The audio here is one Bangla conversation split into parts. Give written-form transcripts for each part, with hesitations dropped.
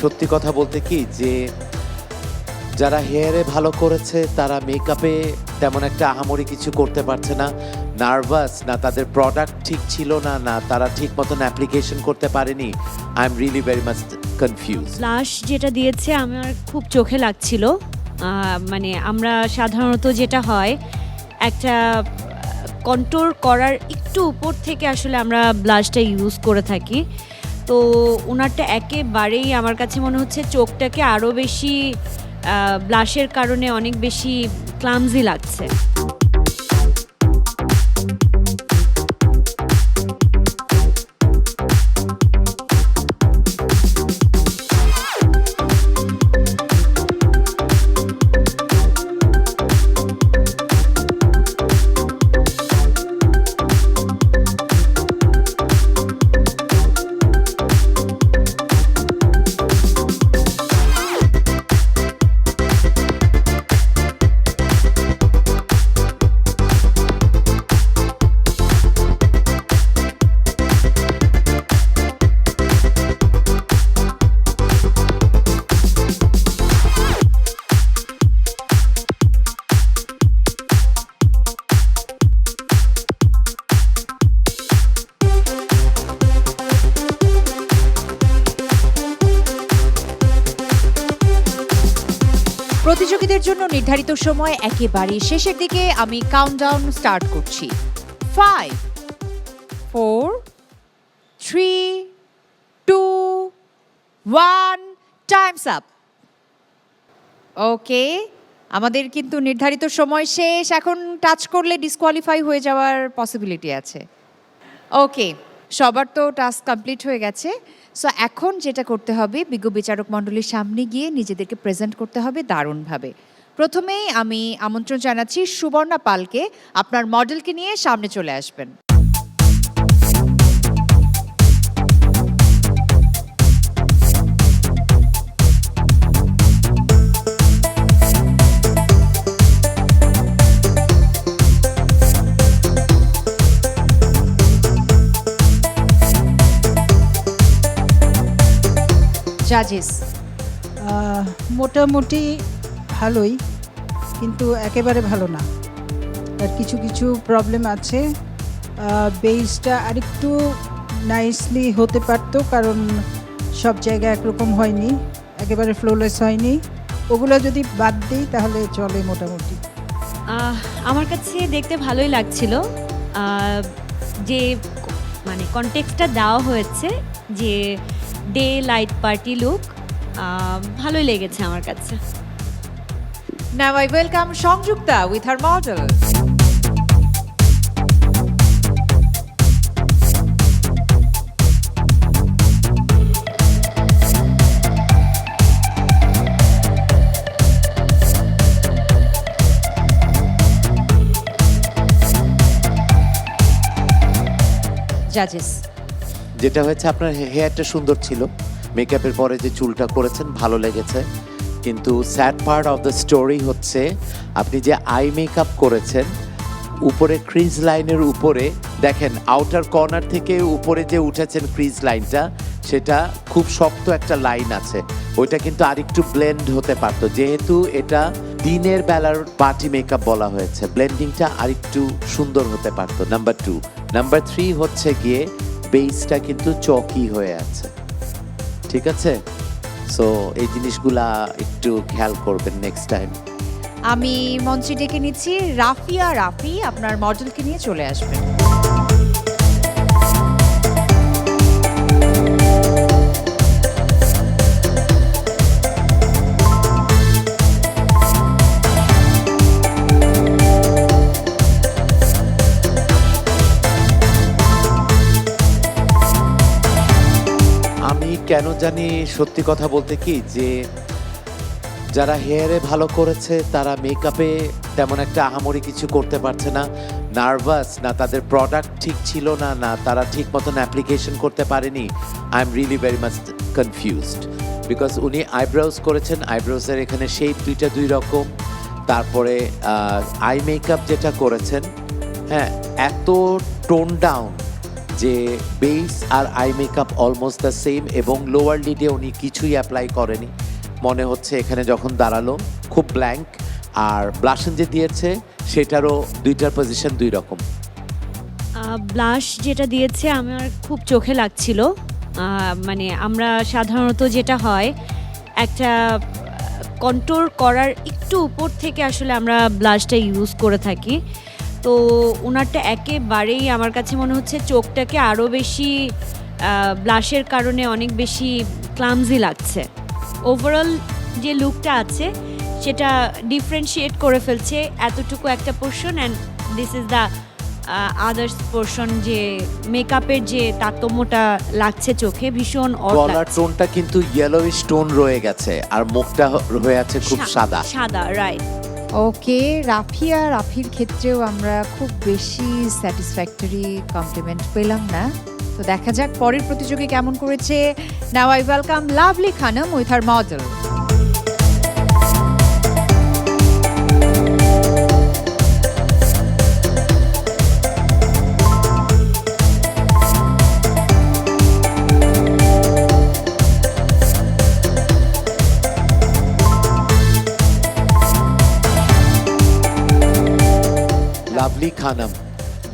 সত্যি কথা বলতে কি যে যারা হেয়ারে ভালো করেছে তারা মেকআপে তেমন একটা আহামরি কিছু করতে পারছে না, নার্ভাস না, তাদের প্রোডাক্ট ঠিক ছিল না, না তারা ঠিক মতন অ্যাপ্লিকেশন করতে পারেনি। I am really very much confuse. Blush যেটা দিয়েছে আমার খুব চোখে লাগছিল। মানে আমরা সাধারণত যেটা হয় একটা কন্ট্রোল করার একটু উপর থেকে আসলে আমরা ব্লাশটা ইউজ করে থাকি। তো ওনারটা একেবারেই আমার কাছে মনে হচ্ছে চোখটাকে আরও বেশি ব্লাশের কারণে অনেক বেশি ক্লামজি লাগছে। প্রতিযোগীদের জন্য নির্ধারিত সময় একেবারে শেষের দিকে। আমি কাউন্টডাউন স্টার্ট করছি। 5 4 3 2 1 টাইমস আপ। ওকে, আমাদের কিন্তু নির্ধারিত সময় শেষ। এখন টাচ করলে ডিসকোয়ালিফাই হয়ে যাওয়ার পসিবিলিটি আছে। ওকে, সবার তো টাস্ক কমপ্লিট হয়ে গেছে। সো এখন যেটা করতে হবে, বিজ্ঞ বিচারক মণ্ডলীর সামনে গিয়ে নিজেদেরকে প্রেজেন্ট করতে হবে দারুণভাবে। প্রথমেই আমি আমন্ত্রণ জানাচ্ছি সুবর্ণা পালকে, আপনার মডেলকে নিয়ে সামনে চলে আসবেন। জাজেস মোটামুটি ভালোই, কিন্তু একেবারে ভালো না। আর কিছু কিছু প্রবলেম আছে। বেসটা আরেকটু নাইসলি হতে পারতো, কারণ সব জায়গায় একরকম হয়নি, একেবারে ফ্লোলেস হয়নি। ওগুলো যদি বাদ দিই তাহলে চলে মোটামুটি। আমার কাছে দেখতে ভালোই লাগছিল। যে মানে কনটেক্সটটা দেওয়া হয়েছে, যে ডে লাইট পার্টি লুক, ভালোই লেগেছে আমার কাছে। Now I welcome Sanjukta with her model. জাজেস, যেটা হয়েছে আপনার হেয়ারটা সুন্দর ছিল, মেকআপের পরে যে চুলটা করেছেন ভালো লেগেছে, কিন্তু sad part of the story হচ্ছে আপনি যে আই মেকআপ করেছেন উপরে ক্রিজ লাইনের উপরে দেখেন, আউটার কর্নার থেকে উপরে যে উঠেছেন ক্রিজ লাইনটা, সেটা খুব শক্ত একটা লাইন আছে, ওইটা কিন্তু আরেকটু ব্লেন্ড হতে পারতো। যেহেতু এটা দিনের বেলার পার্টি মেকআপ বলা হয়েছে, ব্লেন্ডিংটা আরেকটু সুন্দর হতে পারতো। নাম্বার 2, নাম্বার 3 হচ্ছে গিয়ে বেসটা কিন্তু চকি হয়ে আছে, ঠিক আছে? সো এই জিনিসগুলা একটু খেয়াল করবেন নেক্সট টাইম। আমি মঞ্চে ডেকে নিচ্ছি রাফিয়া রাফি, আপনার মডেলকে নিয়ে চলে আসবেন। আমি কেন জানি সত্যি কথা বলতে কি যে যারা হেয়ারে ভালো করেছে তারা মেকআপে তেমন একটা আহামরি কিছু করতে পারছে না, নার্ভাস না, তাদের প্রোডাক্ট ঠিক ছিল না, না তারা ঠিক মতন অ্যাপ্লিকেশন করতে পারেনি। I am really very much confused because উনি আইব্রাউজ করেছেন, আইব্রাউজের এখানে শেপ দুইটা দুই রকম, তারপরে আই মেকআপ যেটা করেছেন, হ্যাঁ এত টোন ডাউন যে বেস আর eye makeup almost the same এবং লোয়ার লিডে উনি কিছুই অ্যাপ্লাই করেনি, মনে হচ্ছে এখানে যখন দাঁড়ালো খুব ব্ল্যাঙ্ক। আর ব্লাশন যে দিয়েছে সেটারও দুইটার পজিশন দুই রকম। ব্লাশ যেটা দিয়েছে আমার খুব চোখে লাগছিল। মানে আমরা সাধারণত যেটা হয় একটা কন্ট্রোল করার একটু উপর থেকে আসলে আমরা ব্লাশটা ইউজ করে থাকি। তো ওনারটা একেবারেই আমার কাছে মনে হচ্ছে চোখটাকে আরও বেশি ব্লাশের কারণে অনেক বেশি ক্লামজি লাগছে। ওভারঅল যে লুকটা আছে সেটা ডিফারেন্সিয়েট করে ফেলছে এতটুকু একটা portion, and this is the others portion. যে মেকআপের যে তারতম্যটা লাগছে চোখে ভীষণ odd গলার লাগছে। টোনটা কিন্তু ইয়েলোইশ টোন রয়ে গেছে আর মুখটা হয়ে আছে খুব সাদা। সাদা, রাইট। ওকে, রাফির ক্ষেত্রেও আমরা খুব বেশি স্যাটিসফ্যাক্টরি কমপ্লিমেন্ট পেলাম না। তো দেখা যাক পরের প্রতিযোগী কেমন করেছে। নাও I welcome lovely Khanam with her model. Lovely Khanam,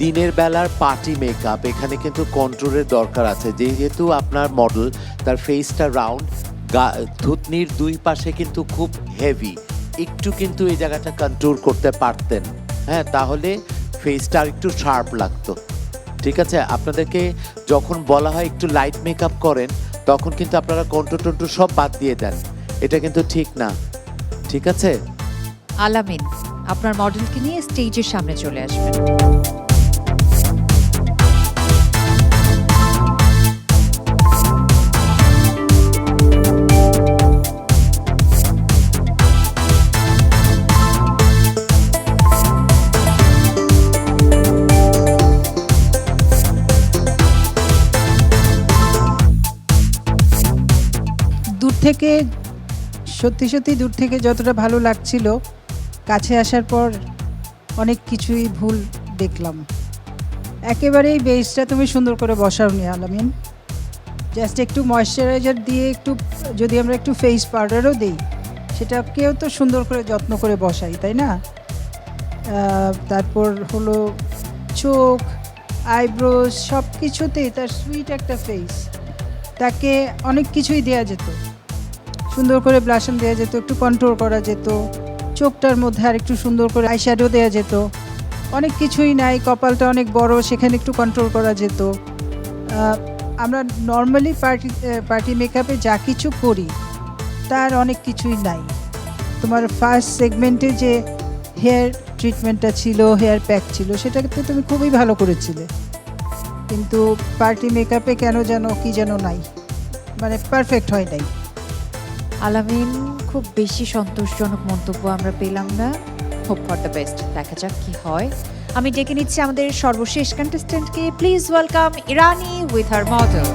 দিনের বেলার পার্টি মেকআপ, এখানে কিন্তু কন্ট্রোলের দরকার আছে। যেহেতু আপনার মডেল তার ফেসটা রাউন্ড, থুতনির দুই পাশে কিন্তু খুব হেভি, একটু কিন্তু এই জায়গাটা কন্ট্রোল করতে পারতেন, হ্যাঁ, তাহলে ফেসটা আর একটু শার্প লাগতো। ঠিক আছে, আপনাদেরকে যখন বলা হয় একটু লাইট মেকআপ করেন তখন কিন্তু আপনারা কন্ট্রোল টন্ট্রোল সব বাদ দিয়ে দেন, এটা কিন্তু ঠিক না। ঠিক আছে, আলামিন আপনার মডেলকে নিয়ে স্টেজের সামনে চলে আসবেন। দূর থেকে সত্যি সত্যি দূর থেকে যতটা ভালো লাগছিল, কাছে আসার পর অনেক কিছুই ভুল দেখলাম। একেবারেই বেসটা তুমি সুন্দর করে বসাওনি আলামিন। জাস্ট একটু ময়শ্চারাইজার দিয়ে একটু যদি আমরা একটু ফেস পাউডারও দিই, সেটাকেও তো সুন্দর করে যত্ন করে বসাই, তাই না? তারপর হলো চোখ, আইব্রোজ, সব কিছুতেই তার সুইট একটা ফেস, তাকে অনেক কিছুই দেওয়া যেত, সুন্দর করে ব্লাশন দেওয়া যেত, একটু কন্ট্রোল করা যেত, চোখটার মধ্যে আর একটু সুন্দর করে আইশ্যাডো দেওয়া যেত। অনেক কিছুই নাই, কপালটা অনেক বড়, সেখানে একটু কন্ট্রোল করা যেত। আমরা নর্মালি পার্টি মেকআপে যা কিছু করি তার অনেক কিছুই নাই। তোমার ফার্স্ট সেগমেন্টে যে হেয়ার ট্রিটমেন্টটা ছিল, হেয়ার প্যাক ছিল, সেটাকে তুমি খুবই ভালো করেছিলে, কিন্তু পার্টি মেকআপে কেন যেন কি যেন নাই, মানে পারফেক্ট হয় নাই। আলামিন খুব বেশি সন্তোষজনক মন্তব্য আমরা পেলাম না। হোপ ফর দ্য বেস্ট, দেখা যাক কি হয়। আমি ডেকে নিচ্ছি আমাদের সর্বশেষ কন্টেস্টেন্টকে। Please welcome Irani with her model.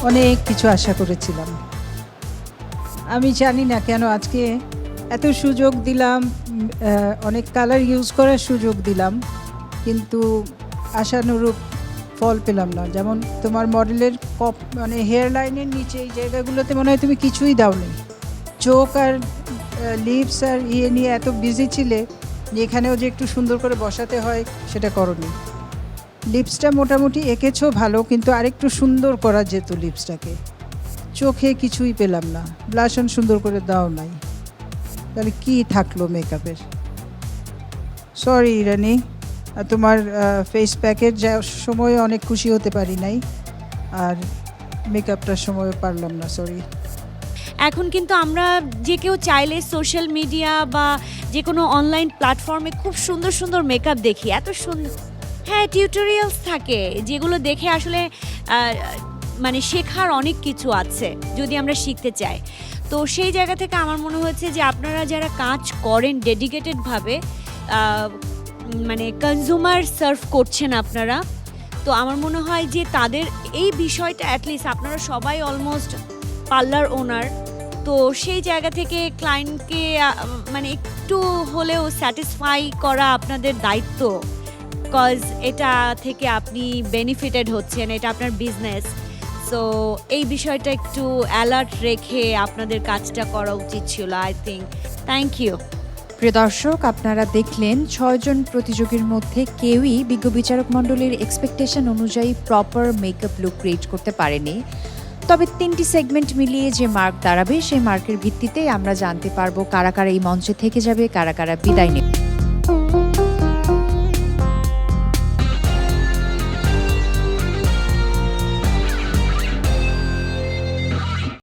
অনেক কিছু আশা করেছিলাম। আমি জানি না কেন আজকে এত সুযোগ দিলাম, অনেক কালার ইউজ করার সুযোগ দিলাম, কিন্তু আশানুরূপ ফল পেলাম না। যেমন তোমার মডেলের মানে হেয়ার লাইনের নিচে এই জায়গাগুলোতে মনে হয় তুমি কিছুই দাওনি। চোখ আর লিপস আর ইয়ে নিয়ে এত বিজি ছিলে যে এখানেও যে একটু সুন্দর করে বসাতে হয় সেটা করনি। লিপসটা মোটামুটি এঁকেছো ভালো, কিন্তু আরেকটু সুন্দর করা যেত লিপসটাকে। চোখে কিছুই পেলাম না, ব্লাশন সুন্দর করে দাও নাই, তাহলে কি থাকলো মেকআপের? সরি ইরানি, তোমার ফেস প্যাকের সময় অনেক খুশি হতে পারি নাই, আর মেকআপটার সময় পারলাম না, সরি। এখন কিন্তু আমরা যে কেউ চাইলে সোশ্যাল মিডিয়া বা যে কোনো অনলাইন প্ল্যাটফর্মে খুব সুন্দর সুন্দর মেকআপ দেখি, এত সুন্দর, হ্যাঁ, টিউটোরিয়ালস থাকে যেগুলো দেখে আসলে মানে শেখার অনেক কিছু আছে যদি আমরা শিখতে চাই। তো সেই জায়গা থেকে আমার মনে হয়েছে যে আপনারা যারা কাজ করেন ডেডিকেটেডভাবে, মানে কনজিউমার সার্ভ করছেন আপনারা। তো আমার মনে হয় যে তাদের এই বিষয়টা অ্যাটলিস্ট আপনারা সবাই অলমোস্ট পার্লার ওনার, তো সেই জায়গা থেকে ক্লায়েন্টকে মানে একটু হলেও স্যাটিসফাই করা আপনাদের দায়িত্ব, কজ এটা থেকে আপনি বেনিফিটেড হচ্ছেন, এটা আপনার বিজনেস। সো এই বিষয়টা একটু অ্যালার্ট রেখে আপনাদের কাজটা করা উচিত ছিল, আই থিঙ্ক। Thank you. প্রিয় দর্শক, আপনারা দেখলেন 6 জন প্রতিযোগীর মধ্যে কেউই বিজ্ঞ বিচারক মণ্ডলীর এক্সপেকটেশন অনুযায়ী প্রপার মেকআপ লুক ক্রিয়েট করতে পারেনি। তবে 3টি সেগমেন্ট মিলিয়ে যে মার্ক দাঁড়াবে সেই মার্কের ভিত্তিতে আমরা জানতে পারবো কারা কারা এই মঞ্চে থেকে যাবে, কারা কারা বিদায় নেবে।